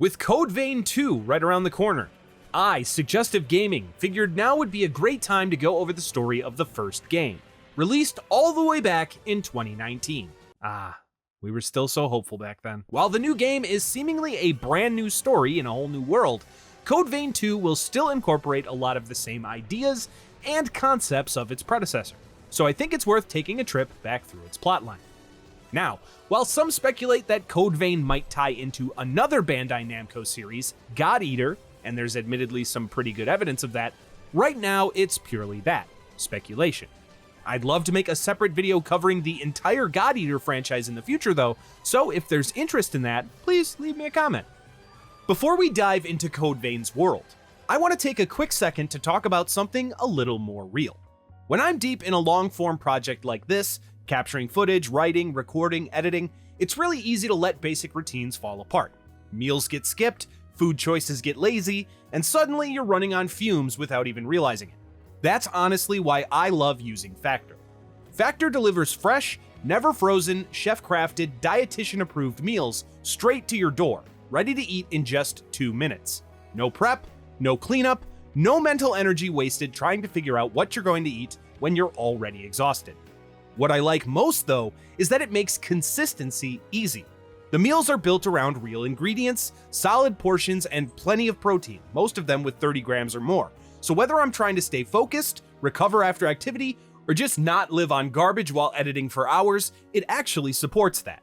With Code Vein 2 right around the corner, I, Suggestive Gaming, figured now would be a great time to go over the story of the first game, released all the way back in 2019. We were still so hopeful back then. While the new game is seemingly a brand new story in a whole new world, Code Vein 2 will still incorporate a lot of the same ideas and concepts of its predecessor, so I think it's worth taking a trip back through its plotline. Now, while some speculate that Code Vein might tie into another Bandai Namco series, God Eater, and there's admittedly some pretty good evidence of that, right now it's purely that, speculation. I'd love to make a separate video covering the entire God Eater franchise in the future though, so if there's interest in that, please leave me a comment. Before we dive into Code Vein's world, I want to take a quick second to talk about something a little more real. When I'm deep in a long-form project like this, capturing footage, writing, recording, editing, it's really easy to let basic routines fall apart. Meals get skipped, food choices get lazy, and suddenly you're running on fumes without even realizing it. That's honestly why I love using Factor. Factor delivers fresh, never frozen, chef-crafted, dietitian-approved meals straight to your door, ready to eat in just 2 minutes. No prep, no cleanup, no mental energy wasted trying to figure out what you're going to eat when you're already exhausted. What I like most, though, is that it makes consistency easy. The meals are built around real ingredients, solid portions, and plenty of protein, most of them with 30 grams or more. So whether I'm trying to stay focused, recover after activity, or just not live on garbage while editing for hours, it actually supports that.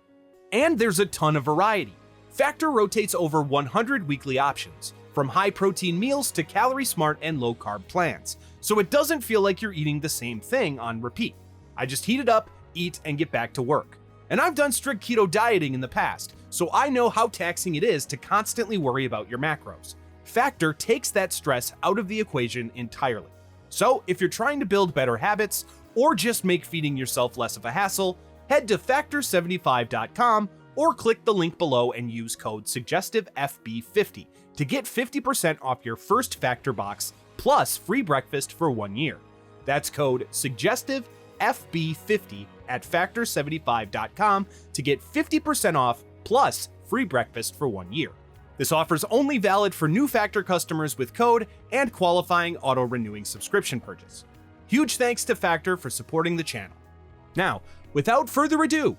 And there's a ton of variety. Factor rotates over 100 weekly options, from high-protein meals to calorie-smart and low-carb plans, so it doesn't feel like you're eating the same thing on repeat. I just heat it up, eat, and get back to work. And I've done strict keto dieting in the past, so I know how taxing it is to constantly worry about your macros. Factor takes that stress out of the equation entirely. So if you're trying to build better habits, or just make feeding yourself less of a hassle, head to factor75.com or click the link below and use code SuggestiveFB50 to get 50% off your first Factor box plus free breakfast for 1 year. That's code SuggestiveFB50 at factor75.com to get 50% off plus free breakfast for 1 year. This offer is only valid for new Factor customers with code and qualifying auto-renewing subscription purchase. Huge thanks to Factor for supporting the channel. Now, without further ado,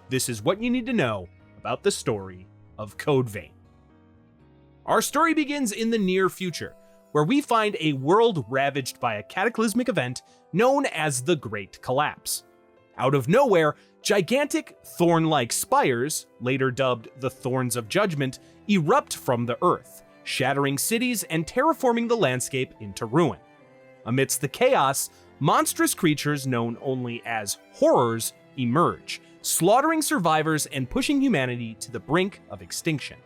this is what you need to know about the story of Code Vein. Our story begins in the near future, where we find a world ravaged by a cataclysmic event known as the Great Collapse. Out of nowhere, gigantic thorn-like spires, later dubbed the Thorns of Judgment, erupt from the earth, shattering cities and terraforming the landscape into ruin. Amidst the chaos, monstrous creatures known only as horrors emerge, slaughtering survivors and pushing humanity to the brink of extinction.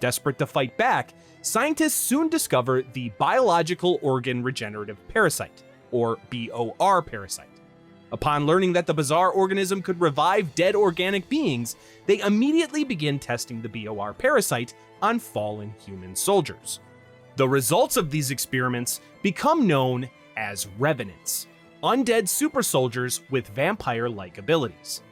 Desperate to fight back, scientists soon discover the biological organ regenerative parasite, or BOR parasite. Upon learning that the bizarre organism could revive dead organic beings, they immediately begin testing the BOR parasite on fallen human soldiers. The results of these experiments become known as Revenants, undead super soldiers with vampire-like abilities.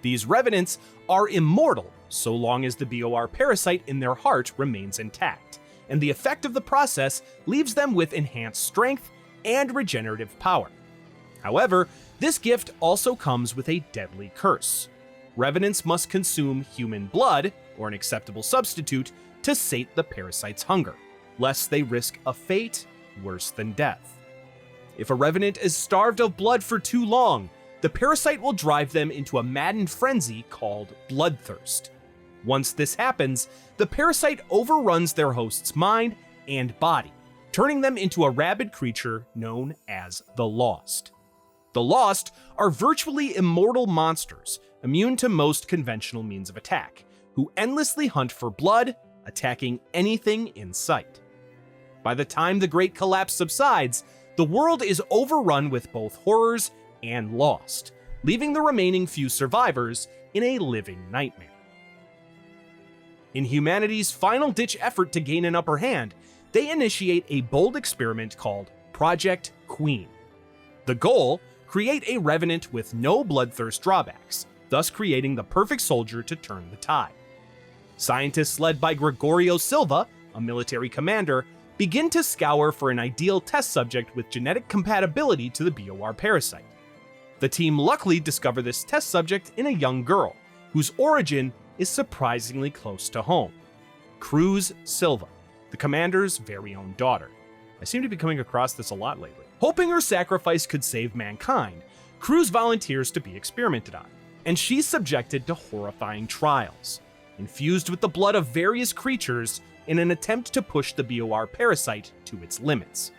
These Revenants are immortal so long as the BOR parasite in their heart remains intact, and the effect of the process leaves them with enhanced strength and regenerative power. However, this gift also comes with a deadly curse. Revenants must consume human blood, or an acceptable substitute, to sate the parasite's hunger, lest they risk a fate worse than death. If a Revenant is starved of blood for too long, the parasite will drive them into a maddened frenzy called bloodthirst. Once this happens, the parasite overruns their host's mind and body, turning them into a rabid creature known as the Lost. The Lost are virtually immortal monsters, immune to most conventional means of attack, who endlessly hunt for blood, attacking anything in sight. By the time the Great Collapse subsides, the world is overrun with both horrors and Lost, leaving the remaining few survivors in a living nightmare. In humanity's final-ditch effort to gain an upper hand, they initiate a bold experiment called Project Queen. The goal: create a Revenant with no bloodthirst drawbacks, thus creating the perfect soldier to turn the tide. Scientists led by Gregorio Silva, a military commander, begin to scour for an ideal test subject with genetic compatibility to the BOR parasite. The team luckily discover this test subject in a young girl, whose origin is surprisingly close to home. Cruz Silva, the commander's very own daughter. I seem to be coming across this a lot lately. Hoping her sacrifice could save mankind, Cruz volunteers to be experimented on, and she's subjected to horrifying trials, infused with the blood of various creatures in an attempt to push the BOR parasite to its limits.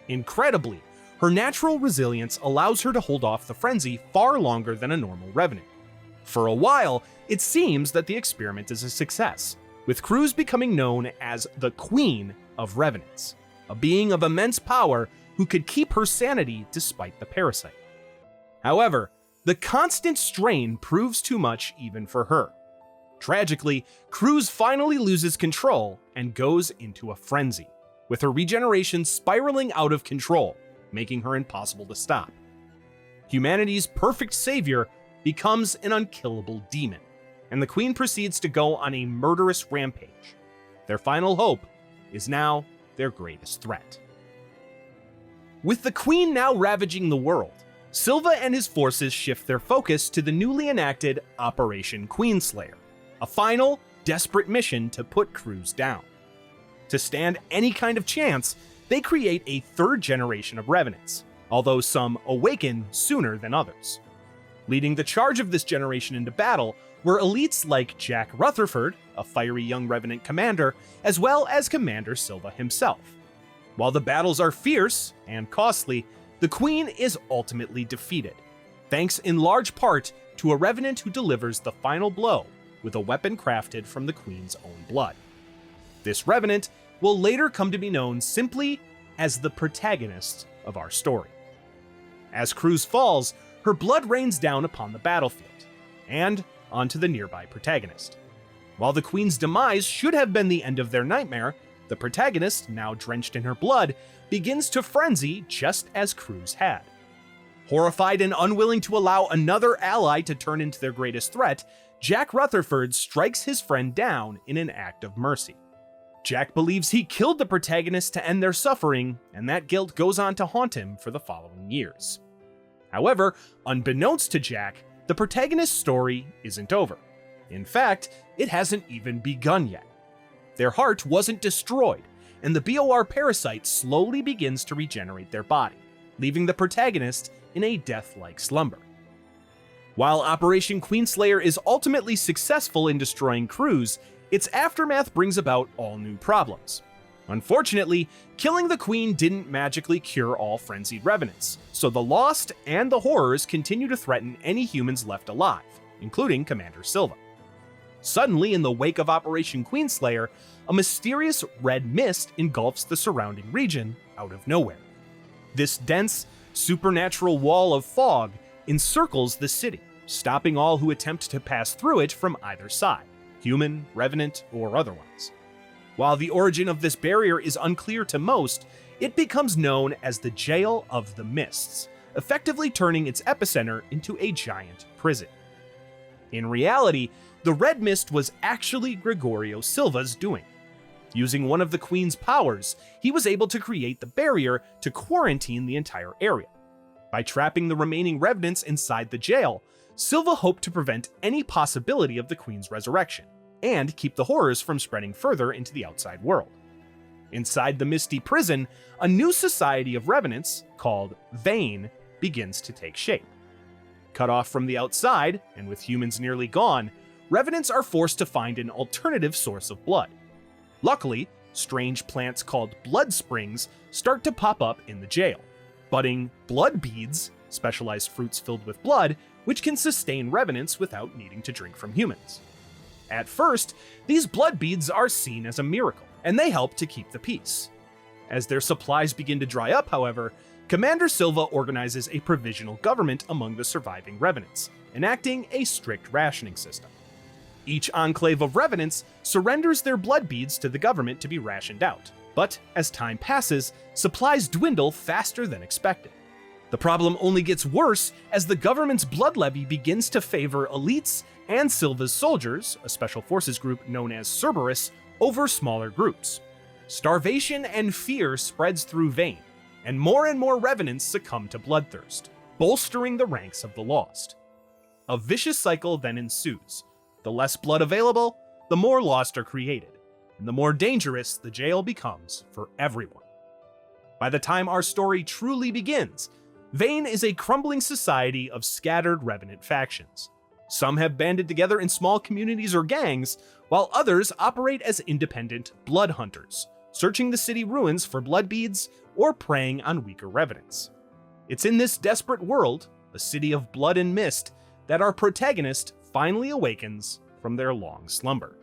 Incredibly, her natural resilience allows her to hold off the frenzy far longer than a normal Revenant. For a while, it seems that the experiment is a success, with Cruz becoming known as the Queen of Revenants, a being of immense power who could keep her sanity despite the parasite. However, the constant strain proves too much even for her. Tragically, Cruz finally loses control and goes into a frenzy, with her regeneration spiraling out of control, making her impossible to stop. Humanity's perfect savior becomes an unkillable demon, and the Queen proceeds to go on a murderous rampage. Their final hope is now their greatest threat. With the Queen now ravaging the world, Silva and his forces shift their focus to the newly enacted Operation Queenslayer, a final, desperate mission to put Cruz down. To stand any kind of chance, they create a third generation of Revenants, although some awaken sooner than others. Leading the charge of this generation into battle were elites like Jack Rutherford, a fiery young Revenant commander, as well as Commander Silva himself. While the battles are fierce and costly, the Queen is ultimately defeated, thanks in large part to a Revenant who delivers the final blow with a weapon crafted from the Queen's own blood. This Revenant will later come to be known simply as the protagonist of our story. As Cruz falls, her blood rains down upon the battlefield, and onto the nearby protagonist. While the Queen's demise should have been the end of their nightmare, the protagonist, now drenched in her blood, begins to frenzy just as Cruz had. Horrified and unwilling to allow another ally to turn into their greatest threat, Jack Rutherford strikes his friend down in an act of mercy. Jack believes he killed the protagonist to end their suffering, and that guilt goes on to haunt him for the following years. However, unbeknownst to Jack, the protagonist's story isn't over. In fact, it hasn't even begun yet. Their heart wasn't destroyed, and the BOR parasite slowly begins to regenerate their body, leaving the protagonist in a death-like slumber. While Operation Queenslayer is ultimately successful in destroying Cruz, its aftermath brings about all new problems. Unfortunately, killing the Queen didn't magically cure all frenzied Revenants, so the Lost and the Horrors continue to threaten any humans left alive, including Commander Silva. Suddenly, in the wake of Operation Queenslayer, a mysterious red mist engulfs the surrounding region out of nowhere. This dense, supernatural wall of fog encircles the city, stopping all who attempt to pass through it from either side, human, Revenant, or otherwise. While the origin of this barrier is unclear to most, it becomes known as the Jail of the Mists, effectively turning its epicenter into a giant prison. In reality, the red mist was actually Gregorio Silva's doing. Using one of the Queen's powers, he was able to create the barrier to quarantine the entire area. By trapping the remaining Revenants inside the jail, Silva hoped to prevent any possibility of the Queen's resurrection, and keep the horrors from spreading further into the outside world. Inside the misty prison, a new society of Revenants, called Vane, begins to take shape. Cut off from the outside, and with humans nearly gone, Revenants are forced to find an alternative source of blood. Luckily, strange plants called blood springs start to pop up in the jail, budding blood beads, specialized fruits filled with blood, which can sustain Revenants without needing to drink from humans. At first, these blood beads are seen as a miracle, and they help to keep the peace. As their supplies begin to dry up, however, Commander Silva organizes a provisional government among the surviving Revenants, enacting a strict rationing system. Each enclave of Revenants surrenders their blood beads to the government to be rationed out, but as time passes, supplies dwindle faster than expected. The problem only gets worse as the government's blood levy begins to favor elites and Silva's soldiers, a special forces group known as Cerberus, over smaller groups. Starvation and fear spreads through Vayne, and more revenants succumb to bloodthirst, bolstering the ranks of the lost. A vicious cycle then ensues. The less blood available, the more lost are created, and the more dangerous the jail becomes for everyone. By the time our story truly begins, Vayne is a crumbling society of scattered revenant factions. Some have banded together in small communities or gangs, while others operate as independent blood hunters, searching the city ruins for blood beads or preying on weaker revenants. It's in this desperate world, a city of blood and mist, that our protagonist finally awakens from their long slumber.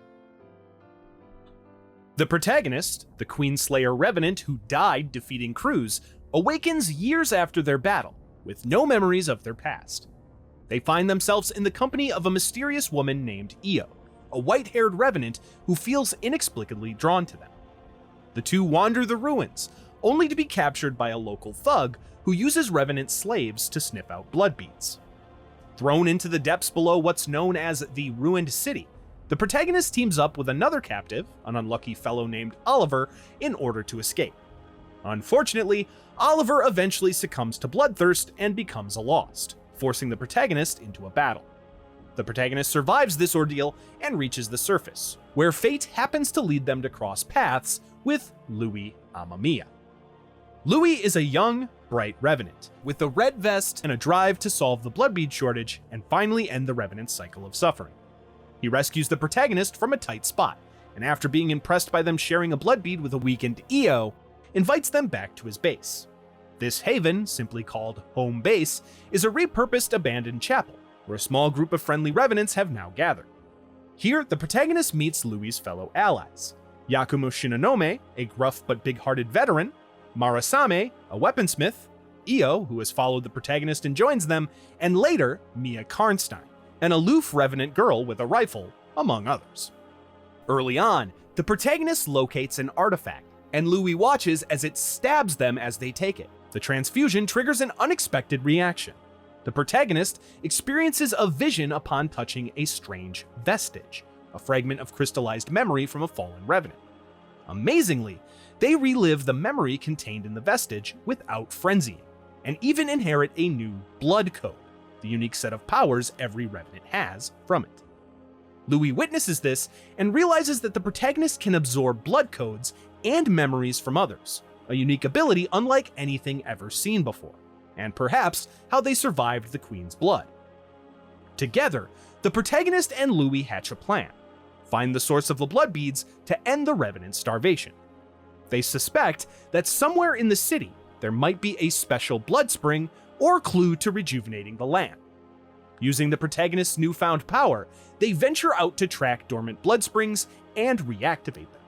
The protagonist, the Queenslayer Revenant who died defeating crews, awakens years after their battle, with no memories of their past. They find themselves in the company of a mysterious woman named Io, a white-haired Revenant who feels inexplicably drawn to them. The two wander the ruins, only to be captured by a local thug who uses Revenant slaves to sniff out blood beads. Thrown into the depths below what's known as the Ruined City, the protagonist teams up with another captive, an unlucky fellow named Oliver, in order to escape. Unfortunately, Oliver eventually succumbs to bloodthirst and becomes a lost, forcing the protagonist into a battle. The protagonist survives this ordeal and reaches the surface, where fate happens to lead them to cross paths with Louis Amamiya. Louis is a young, bright Revenant, with a red vest and a drive to solve the bloodbead shortage and finally end the Revenant cycle of suffering. He rescues the protagonist from a tight spot, and after being impressed by them sharing a bloodbead with a weakened Io, invites them back to his base. This haven, simply called Home Base, is a repurposed abandoned chapel, where a small group of friendly Revenants have now gathered. Here, the protagonist meets Louis' fellow allies, Yakumo Shinonome, a gruff but big-hearted veteran, Marasame, a weaponsmith, Io, who has followed the protagonist and joins them, and later, Mia Karnstein, an aloof Revenant girl with a rifle, among others. Early on, the protagonist locates an artifact, and Louis watches as it stabs them as they take it. The transfusion triggers an unexpected reaction. The protagonist experiences a vision upon touching a strange vestige, a fragment of crystallized memory from a fallen Revenant. Amazingly, they relive the memory contained in the vestige without frenzying, and even inherit a new blood code, the unique set of powers every Revenant has from it. Louis witnesses this and realizes that the protagonist can absorb blood codes and memories from others, a unique ability unlike anything ever seen before, and perhaps how they survived the Queen's blood. Together, the protagonist and Louis hatch a plan: find the source of the blood beads to end the Revenant starvation. They suspect that somewhere in the city there might be a special blood spring or clue to rejuvenating the land. Using the protagonist's newfound power, they venture out to track dormant blood springs and reactivate them.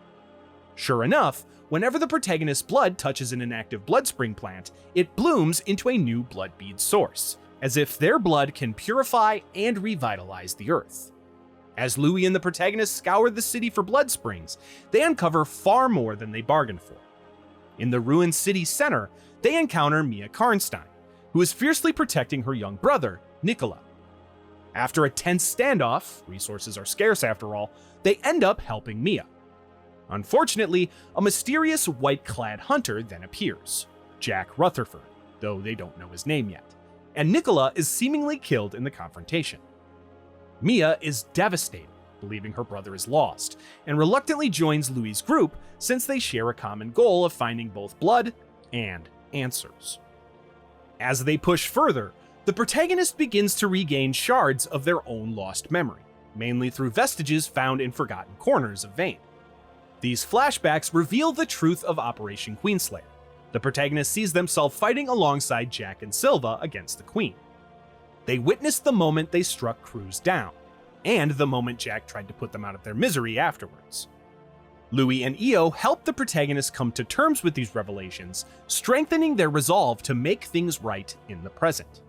Sure enough, whenever the protagonist's blood touches an inactive blood spring plant, it blooms into a new blood bead source, as if their blood can purify and revitalize the earth. As Louis and the protagonist scour the city for blood springs, they uncover far more than they bargained for. In the ruined city center, they encounter Mia Karnstein, who is fiercely protecting her young brother, Nicola. After a tense standoff, resources are scarce after all, they end up helping Mia. Unfortunately, a mysterious white-clad hunter then appears, Jack Rutherford, though they don't know his name yet, and Nicola is seemingly killed in the confrontation. Mia is devastated, believing her brother is lost, and reluctantly joins Louis' group since they share a common goal of finding both blood and answers. As they push further, the protagonist begins to regain shards of their own lost memory, mainly through vestiges found in forgotten corners of Vayne. These flashbacks reveal the truth of Operation Queenslayer. The protagonist sees themselves fighting alongside Jack and Silva against the Queen. They witness the moment they struck crews down, and the moment Jack tried to put them out of their misery afterwards. Louis and Io help the protagonist come to terms with these revelations, strengthening their resolve to make things right in the present.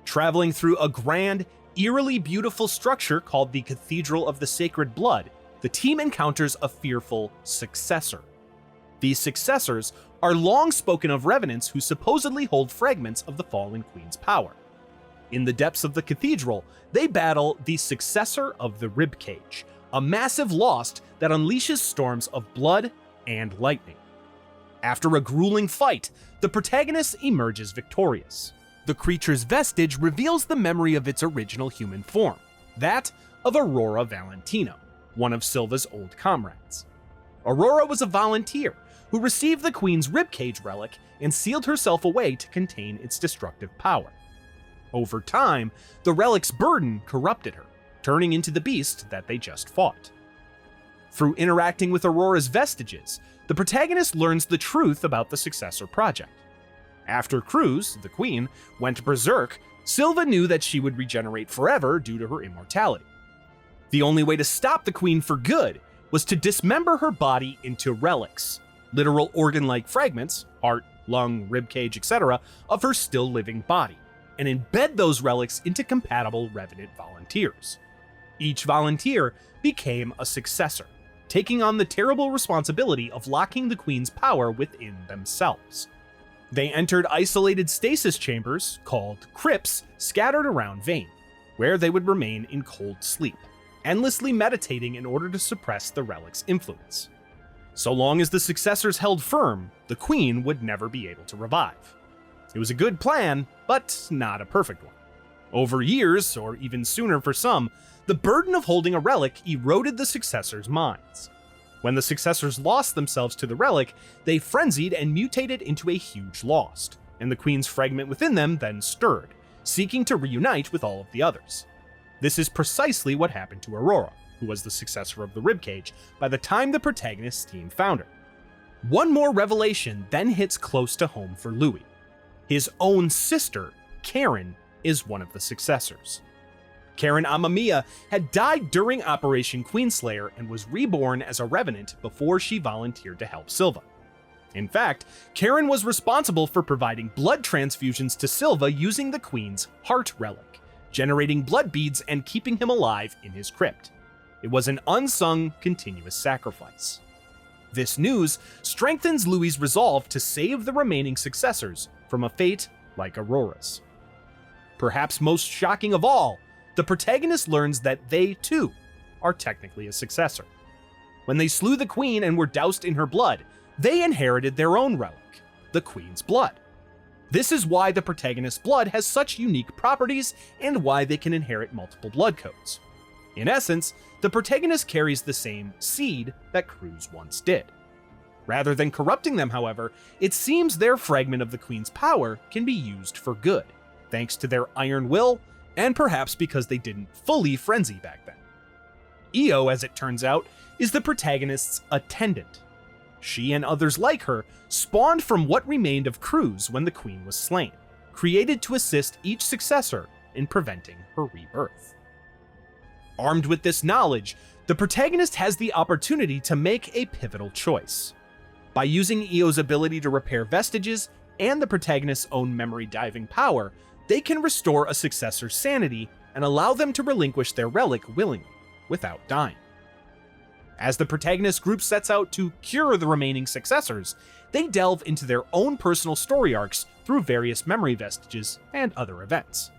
Traveling through a grand, eerily beautiful structure called the Cathedral of the Sacred Blood, the team encounters a fearful successor. These successors are long spoken of revenants who supposedly hold fragments of the fallen queen's power. In the depths of the cathedral, they battle the Successor of the Ribcage, a massive lost that unleashes storms of blood and lightning. After a grueling fight, the protagonist emerges victorious. The creature's vestige reveals the memory of its original human form, that of Aurora Valentino, one of Silva's old comrades. Aurora was a volunteer who received the Queen's ribcage relic and sealed herself away to contain its destructive power. Over time, the relic's burden corrupted her, turning into the beast that they just fought. Through interacting with Aurora's vestiges, the protagonist learns the truth about the Successor Project. After Cruz, the Queen, went berserk, Silva knew that she would regenerate forever due to her immortality. The only way to stop the Queen for good was to dismember her body into relics, literal organ-like fragments, heart, lung, ribcage, etc., of her still living body, and embed those relics into compatible Revenant volunteers. Each volunteer became a successor, taking on the terrible responsibility of locking the Queen's power within themselves. They entered isolated stasis chambers, called crypts, scattered around Vane, where they would remain in cold sleep, endlessly meditating in order to suppress the relic's influence. So long as the successors held firm, the Queen would never be able to revive. It was a good plan, but not a perfect one. Over years, or even sooner for some, the burden of holding a relic eroded the successors' minds. When the successors lost themselves to the relic, they frenzied and mutated into a huge lost, and the Queen's fragment within them then stirred, seeking to reunite with all of the others. This is precisely what happened to Aurora, who was the successor of the Ribcage by the time the protagonist's team found her. One more revelation then hits close to home for Louis. His own sister, Karen, is one of the successors. Karen Amamiya had died during Operation Queenslayer and was reborn as a Revenant before she volunteered to help Silva. In fact, Karen was responsible for providing blood transfusions to Silva using the Queen's heart relic, generating blood beads and keeping him alive in his crypt. It was an unsung, continuous sacrifice. This news strengthens Louis' resolve to save the remaining successors from a fate like Aurora's. Perhaps most shocking of all, the protagonist learns that they, too, are technically a successor. When they slew the Queen and were doused in her blood, they inherited their own relic, the Queen's blood. This is why the protagonist's blood has such unique properties and why they can inherit multiple blood codes. In essence, the protagonist carries the same seed that Cruz once did. Rather than corrupting them, however, it seems their fragment of the Queen's power can be used for good, thanks to their iron will, and perhaps because they didn't fully frenzy back then. Io, as it turns out, is the protagonist's attendant. She and others like her spawned from what remained of Cruz when the Queen was slain, created to assist each successor in preventing her rebirth. Armed with this knowledge, the protagonist has the opportunity to make a pivotal choice. By using Io's ability to repair vestiges and the protagonist's own memory diving power, they can restore a successor's sanity and allow them to relinquish their relic willingly, without dying. As the protagonist group sets out to cure the remaining successors, they delve into their own personal story arcs through various memory vestiges and other events.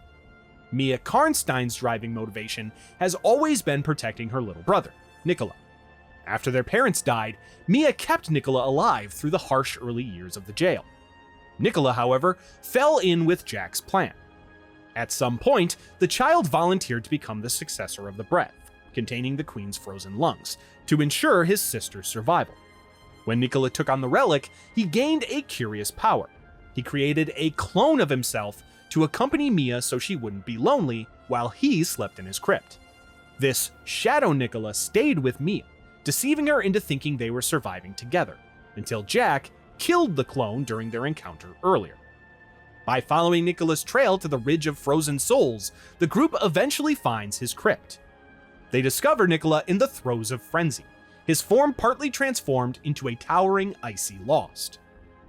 Mia Karnstein's driving motivation has always been protecting her little brother, Nicola. After their parents died, Mia kept Nicola alive through the harsh early years of the jail. Nicola, however, fell in with Jack's plan. At some point, the child volunteered to become the successor of the breath, containing the Queen's frozen lungs, to ensure his sister's survival. When Nicola took on the relic, he gained a curious power. He created a clone of himself to accompany Mia so she wouldn't be lonely while he slept in his crypt. This shadow Nicola stayed with Mia, deceiving her into thinking they were surviving together, until Jack killed the clone during their encounter earlier. By following Nicola's trail to the Ridge of Frozen Souls, the group eventually finds his crypt. They discover Nicola in the throes of frenzy, his form partly transformed into a towering icy lost.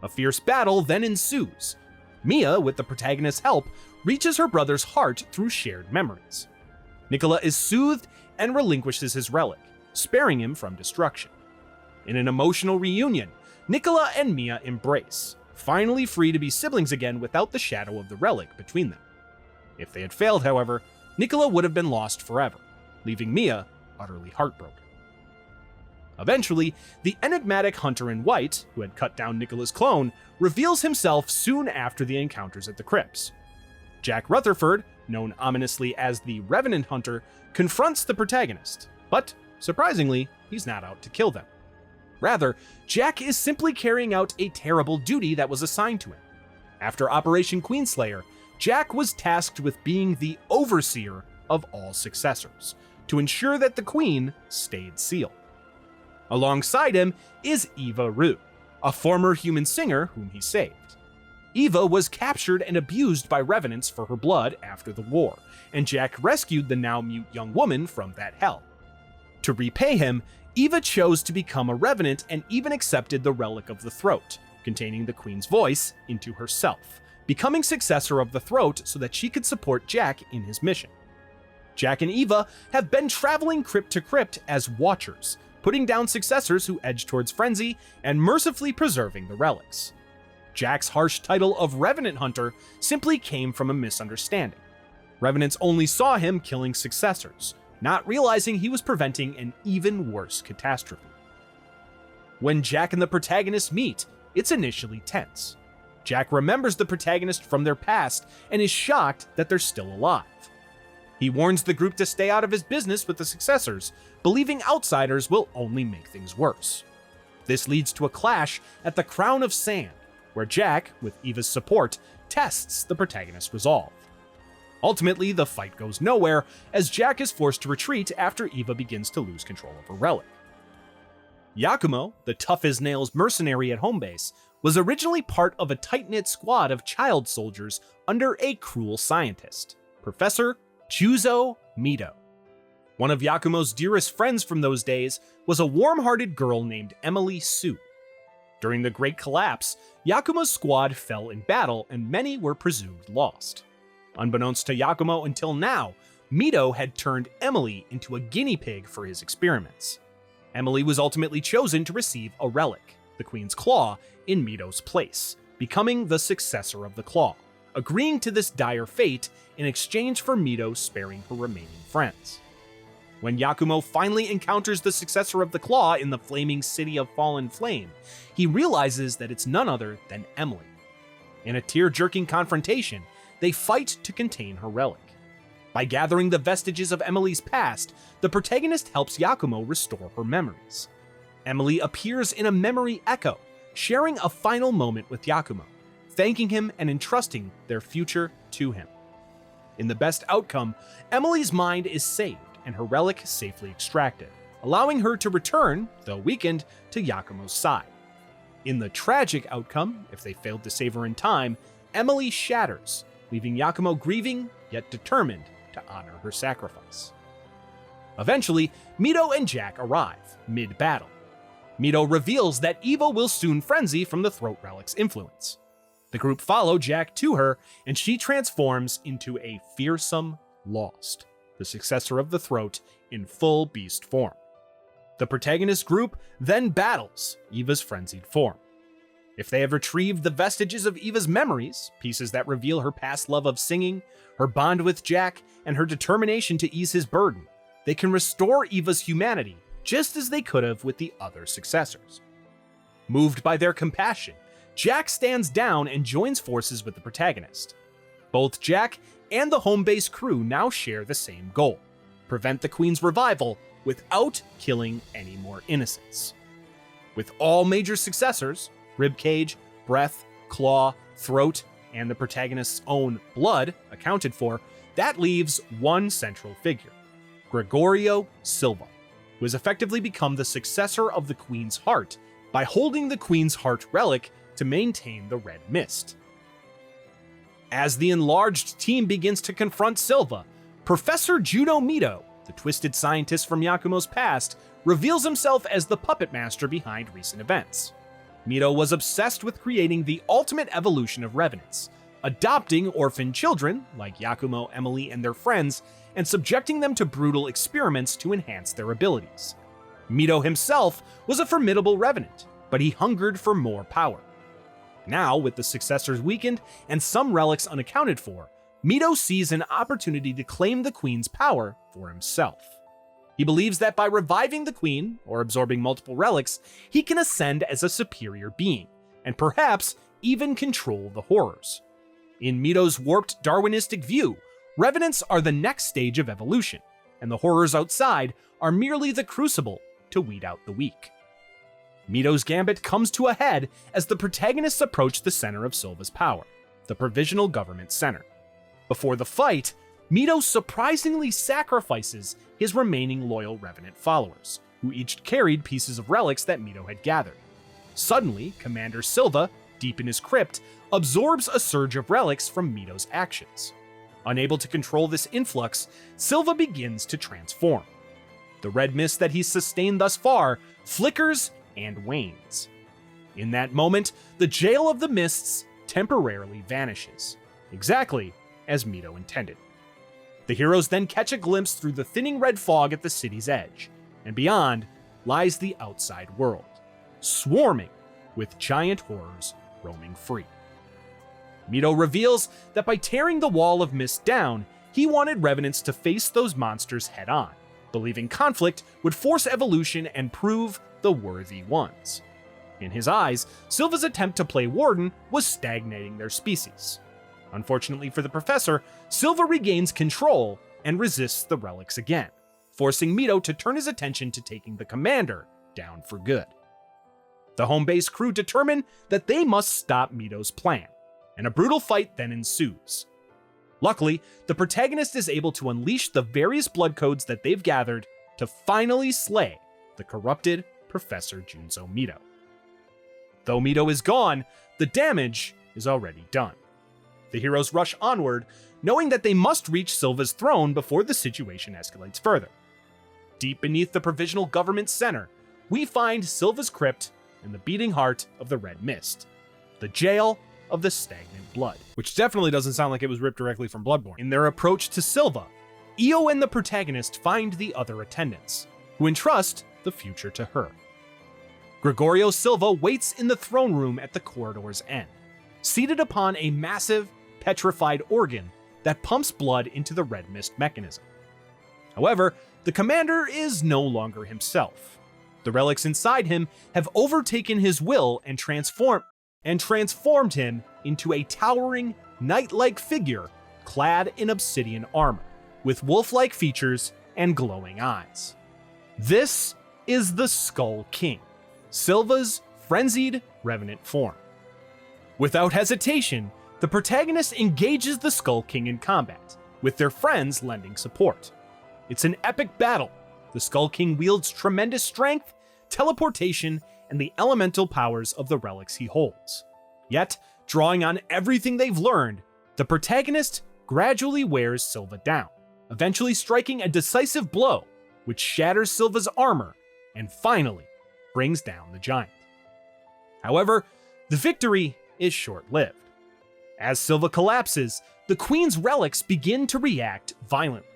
A fierce battle then ensues. Mia, with the protagonist's help, reaches her brother's heart through shared memories. Nicola is soothed and relinquishes his relic, sparing him from destruction. In an emotional reunion, Nicola and Mia embrace, finally free to be siblings again without the shadow of the relic between them. If they had failed, however, Nicola would have been lost forever, leaving Mia utterly heartbroken. Eventually, the enigmatic hunter in white, who had cut down Nicola's clone, reveals himself soon after the encounters at the crypts. Jack Rutherford, known ominously as the Revenant Hunter, confronts the protagonist, but surprisingly, he's not out to kill them. Rather, Jack is simply carrying out a terrible duty that was assigned to him. After Operation Queenslayer, Jack was tasked with being the overseer of all successors, to ensure that the Queen stayed sealed. Alongside him is Eva Rue, a former human singer whom he saved. Eva was captured and abused by Revenants for her blood after the war, and Jack rescued the now mute young woman from that hell. To repay him, Eva chose to become a Revenant and even accepted the Relic of the Throat, containing the Queen's voice, into herself, becoming Successor of the Throat so that she could support Jack in his mission. Jack and Eva have been traveling crypt to crypt as Watchers, putting down successors who edge towards frenzy and mercifully preserving the relics. Jack's harsh title of Revenant Hunter simply came from a misunderstanding. Revenants only saw him killing successors, not realizing he was preventing an even worse catastrophe. When Jack and the protagonist meet, it's initially tense. Jack remembers the protagonist from their past and is shocked that they're still alive. He warns the group to stay out of his business with the successors, believing outsiders will only make things worse. This leads to a clash at the Crown of Sand, where Jack, with Eva's support, tests the protagonist's resolve. Ultimately, the fight goes nowhere, as Jack is forced to retreat after Eva begins to lose control of her relic. Yakumo, the tough-as-nails mercenary at home base, was originally part of a tight-knit squad of child soldiers under a cruel scientist, Professor Juzo Mido. One of Yakumo's dearest friends from those days was a warm-hearted girl named Emily Sue. During the Great Collapse, Yakumo's squad fell in battle and many were presumed lost. Unbeknownst to Yakumo until now, Mido had turned Emily into a guinea pig for his experiments. Emily was ultimately chosen to receive a relic, the Queen's Claw, in Mido's place, becoming the Successor of the Claw, agreeing to this dire fate in exchange for Mido sparing her remaining friends. When Yakumo finally encounters the Successor of the Claw in the flaming city of Fallen Flame, he realizes that it's none other than Emily. In a tear-jerking confrontation, they fight to contain her relic. By gathering the vestiges of Emily's past, the protagonist helps Yakumo restore her memories. Emily appears in a memory echo, sharing a final moment with Yakumo, thanking him and entrusting their future to him. In the best outcome, Emily's mind is saved and her relic safely extracted, allowing her to return, though weakened, to Yakumo's side. In the tragic outcome, if they failed to save her in time, Emily shatters, leaving Yakumo grieving yet determined to honor her sacrifice. Eventually, Mido and Jack arrive, mid-battle. Mido reveals that Eva will soon frenzy from the Throat Relic's influence. The group follow Jack to her, and she transforms into a fearsome Lost, the Successor of the Throat in full beast form. The protagonist group then battles Eva's frenzied form. If they have retrieved the vestiges of Eva's memories, pieces that reveal her past love of singing, her bond with Jack, and her determination to ease his burden, they can restore Eva's humanity just as they could have with the other successors. Moved by their compassion, Jack stands down and joins forces with the protagonist. Both Jack and the home base crew now share the same goal: prevent the Queen's revival without killing any more innocents. With all major successors, ribcage, breath, claw, throat, and the protagonist's own blood accounted for, that leaves one central figure, Gregorio Silva, who has effectively become the successor of the Queen's Heart by holding the Queen's Heart relic to maintain the red mist. As the enlarged team begins to confront Silva, Professor Judo Mido, the twisted scientist from Yakumo's past, reveals himself as the puppet master behind recent events. Mido was obsessed with creating the ultimate evolution of Revenants, adopting orphan children, like Yakumo, Emily, and their friends, and subjecting them to brutal experiments to enhance their abilities. Mido himself was a formidable Revenant, but he hungered for more power. Now, with the successors weakened and some relics unaccounted for, Mito sees an opportunity to claim the Queen's power for himself. He believes that by reviving the Queen, or absorbing multiple relics, he can ascend as a superior being, and perhaps even control the horrors. In Mito's warped Darwinistic view, Revenants are the next stage of evolution, and the horrors outside are merely the crucible to weed out the weak. Mito's gambit comes to a head as the protagonists approach the center of Silva's power, the Provisional Government Center. Before the fight, Mito surprisingly sacrifices his remaining loyal Revenant followers, who each carried pieces of relics that Mito had gathered. Suddenly, Commander Silva, deep in his crypt, absorbs a surge of relics from Mito's actions. Unable to control this influx, Silva begins to transform. The red mist that he's sustained thus far flickers and wanes. In that moment, the Jail of the Mists temporarily vanishes, exactly as Mito intended. The heroes then catch a glimpse through the thinning red fog at the city's edge, and beyond lies the outside world, swarming with giant horrors roaming free. Mito reveals that by tearing the wall of mist down, he wanted Revenants to face those monsters head-on, believing conflict would force evolution and prove the worthy ones. In his eyes, Silva's attempt to play Warden was stagnating their species. Unfortunately for the Professor, Silva regains control and resists the relics again, forcing Mito to turn his attention to taking the Commander down for good. The home base crew determine that they must stop Mito's plan, and a brutal fight then ensues. Luckily, the protagonist is able to unleash the various blood codes that they've gathered to finally slay the corrupted Professor Junzo Mito. Though Mito is gone, the damage is already done. The heroes rush onward, knowing that they must reach Silva's throne before the situation escalates further. Deep beneath the Provisional Government Center, we find Silva's crypt in the beating heart of the Red Mist, the Jail of the Stagnant Blood. Which definitely doesn't sound like it was ripped directly from Bloodborne. In their approach to Silva, Io and the protagonist find the other attendants, who entrust the future to her. Gregorio Silva waits in the throne room at the corridor's end, seated upon a massive, petrified organ that pumps blood into the Red Mist mechanism. However, the commander is no longer himself. The relics inside him have overtaken his will and transformed him into a towering, knight-like figure clad in obsidian armor, with wolf-like features and glowing eyes. This is the Skull King, Silva's frenzied revenant form. Without hesitation, the protagonist engages the Skull King in combat, with their friends lending support. It's an epic battle. The Skull King wields tremendous strength, teleportation, and the elemental powers of the relics he holds. Yet, drawing on everything they've learned, the protagonist gradually wears Silva down, eventually striking a decisive blow, which shatters Silva's armor and finally brings down the giant. However, the victory is short-lived. As Silva collapses, the Queen's relics begin to react violently.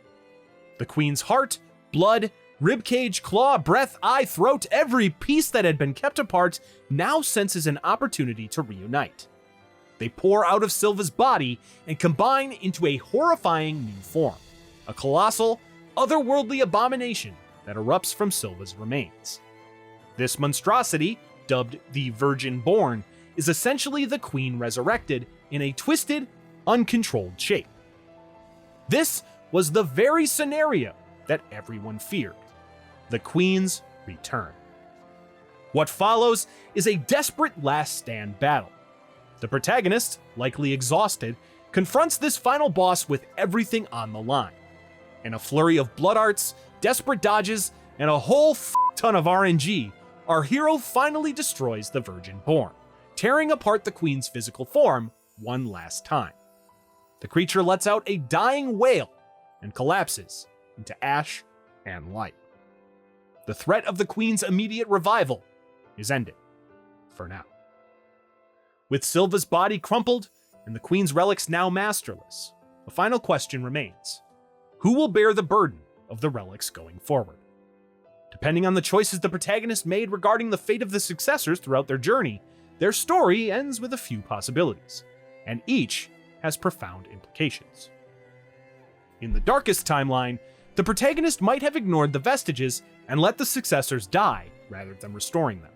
The Queen's heart, blood, ribcage, claw, breath, eye, throat, every piece that had been kept apart now senses an opportunity to reunite. They pour out of Silva's body and combine into a horrifying new form, a colossal, otherworldly abomination that erupts from Silva's remains. This monstrosity, dubbed the Virgin Born, is essentially the Queen resurrected in a twisted, uncontrolled shape. This was the very scenario that everyone feared: the Queen's return. What follows is a desperate last stand battle. The protagonist, likely exhausted, confronts this final boss with everything on the line. In a flurry of blood arts, desperate dodges, and a whole ton of RNG, our hero finally destroys the Virgin Born, tearing apart the Queen's physical form one last time. The creature lets out a dying wail and collapses into ash and light. The threat of the Queen's immediate revival is ended, for now. With Silva's body crumpled and the Queen's relics now masterless, the final question remains: who will bear the burden of the relics going forward? Depending on the choices the protagonist made regarding the fate of the successors throughout their journey, their story ends with a few possibilities, and each has profound implications. In the darkest timeline, the protagonist might have ignored the vestiges and let the successors die rather than restoring them.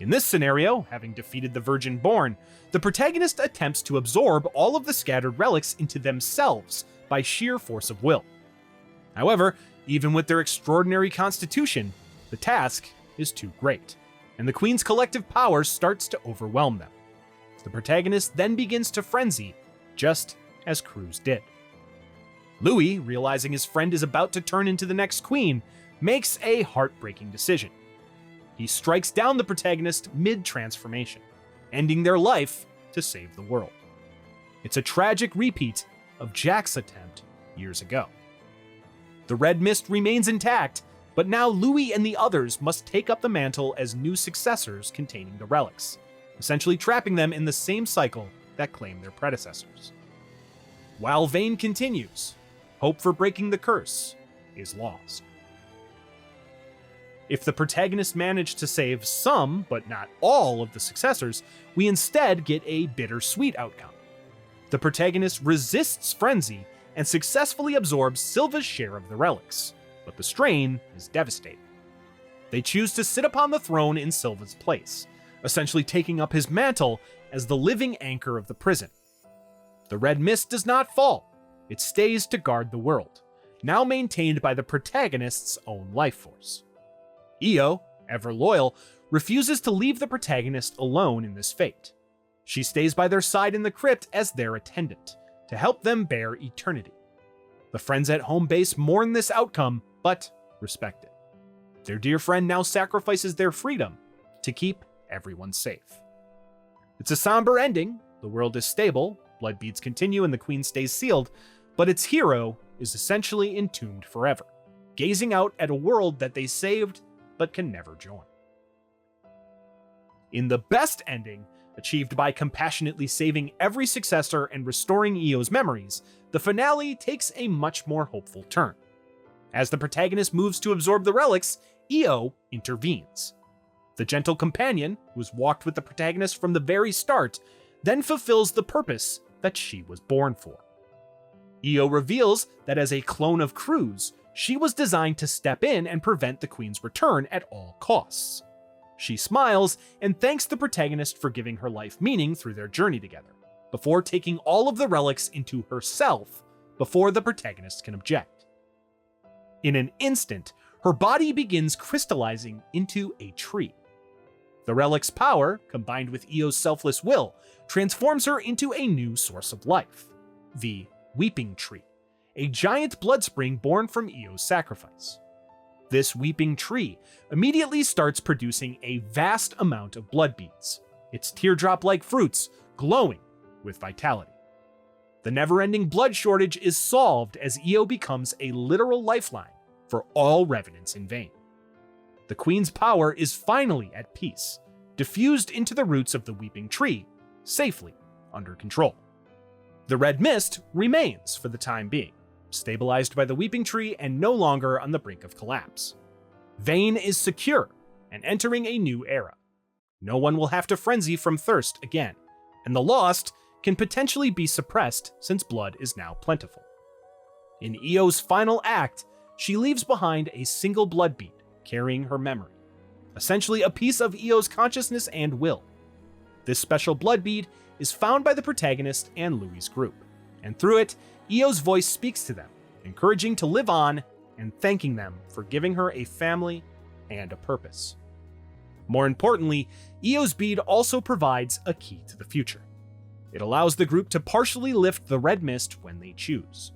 In this scenario, having defeated the Virgin Born, the protagonist attempts to absorb all of the scattered relics into themselves by sheer force of will. However, even with their extraordinary constitution, the task is too great, and the Queen's collective power starts to overwhelm them. The protagonist then begins to frenzy, just as Cruz did. Louis, realizing his friend is about to turn into the next queen, makes a heartbreaking decision. He strikes down the protagonist mid-transformation, ending their life to save the world. It's a tragic repeat of Jack's attempt years ago. The Red Mist remains intact, but now Louis and the others must take up the mantle as new successors containing the relics, essentially trapping them in the same cycle that claimed their predecessors. While Vayne continues, hope for breaking the curse is lost. If the protagonist managed to save some, but not all, of the successors, we instead get a bittersweet outcome. The protagonist resists frenzy and successfully absorbs Silva's share of the relics, but the strain is devastating. They choose to sit upon the throne in Silva's place, essentially taking up his mantle as the living anchor of the prison. The Red Mist does not fall, it stays to guard the world, now maintained by the protagonist's own life force. Io, ever loyal, refuses to leave the protagonist alone in this fate. She stays by their side in the crypt as their attendant, to help them bear eternity. The friends at home base mourn this outcome, but respect it. Their dear friend now sacrifices their freedom to keep everyone safe. It's a somber ending, the world is stable, blood beads continue and the queen stays sealed, but its hero is essentially entombed forever, gazing out at a world that they saved but can never join. In the best ending, achieved by compassionately saving every successor and restoring Io's memories, the finale takes a much more hopeful turn. As the protagonist moves to absorb the relics, Io intervenes. The gentle companion, who's walked with the protagonist from the very start, then fulfills the purpose that she was born for. Io reveals that as a clone of Cruz, she was designed to step in and prevent the Queen's return at all costs. She smiles and thanks the protagonist for giving her life meaning through their journey together, before taking all of the relics into herself before the protagonist can object. In an instant, her body begins crystallizing into a tree. The relic's power, combined with Io's selfless will, transforms her into a new source of life, the Weeping Tree, a giant blood spring born from Io's sacrifice. This weeping tree immediately starts producing a vast amount of blood beads, its teardrop-like fruits glowing with vitality. The never-ending blood shortage is solved as Io becomes a literal lifeline for all revenants in Vayne. The Queen's power is finally at peace, diffused into the roots of the weeping tree, safely under control. The Red Mist remains for the time being, stabilized by the weeping tree and no longer on the brink of collapse. Vayne is secure and entering a new era. No one will have to frenzy from thirst again, and the lost can potentially be suppressed since blood is now plentiful. In Io's final act, she leaves behind a single blood bead carrying her memory, essentially a piece of Io's consciousness and will. This special blood bead is found by the protagonist and Louis' group, and through it, Io's voice speaks to them, encouraging to live on and thanking them for giving her a family and a purpose. More importantly, Io's bead also provides a key to the future. It allows the group to partially lift the Red Mist when they choose.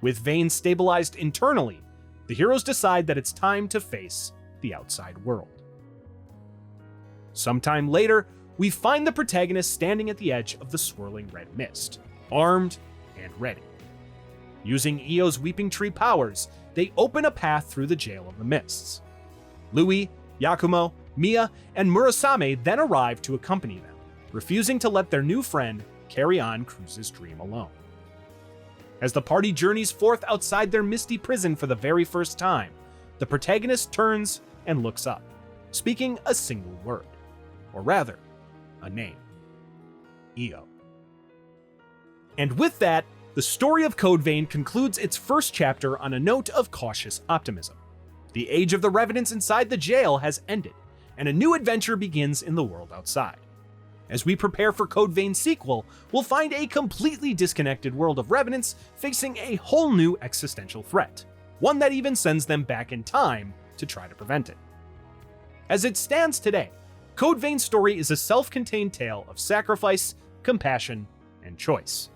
With Vayne stabilized internally, the heroes decide that it's time to face the outside world. Sometime later, we find the protagonist standing at the edge of the swirling red mist, armed and ready. Using Io's Weeping Tree powers, they open a path through the Jail of the Mists. Louis, Yakumo, Mia, and Murasame then arrive to accompany them, refusing to let their new friend carry on Cruz's dream alone. As the party journeys forth outside their misty prison for the very first time, the protagonist turns and looks up, speaking a single word, or rather, a name: Io. And with that, The story of Code Vein concludes its first chapter on a note of cautious optimism. The age of the Revenants inside the jail has ended, and a new adventure begins in the world outside. As we prepare for Code Vein's sequel, we'll find a completely disconnected world of Revenants facing a whole new existential threat, one that even sends them back in time to try to prevent it. As it stands today, Code Vein's story is a self-contained tale of sacrifice, compassion, and choice.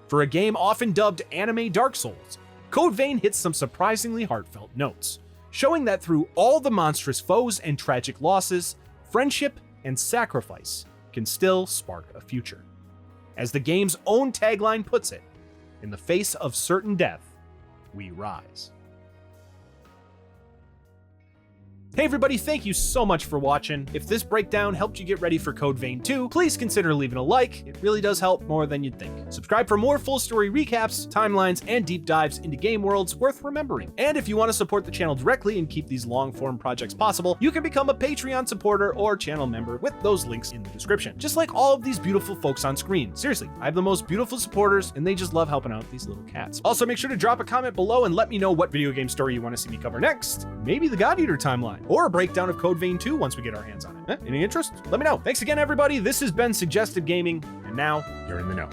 For a game often dubbed anime Dark Souls, Code Vein hits some surprisingly heartfelt notes, showing that through all the monstrous foes and tragic losses, friendship and sacrifice can still spark a future. As the game's own tagline puts it, in the face of certain death, we rise. Hey everybody, thank you so much for watching. If this breakdown helped you get ready for Code Vein 2, please consider leaving a like. It really does help more than you'd think. Subscribe for more full story recaps, timelines, and deep dives into game worlds worth remembering. And if you want to support the channel directly and keep these long-form projects possible, you can become a Patreon supporter or channel member with those links in the description. Just like all of these beautiful folks on screen. Seriously, I have the most beautiful supporters, and they just love helping out these little cats. Also, make sure to drop a comment below and let me know what video game story you want to see me cover next. Maybe the God Eater timeline, or a breakdown of Code Vein 2 once we get our hands on it. Any interest? Let me know. Thanks again, everybody. This has been Suggestive Gaming, and now you're in the know.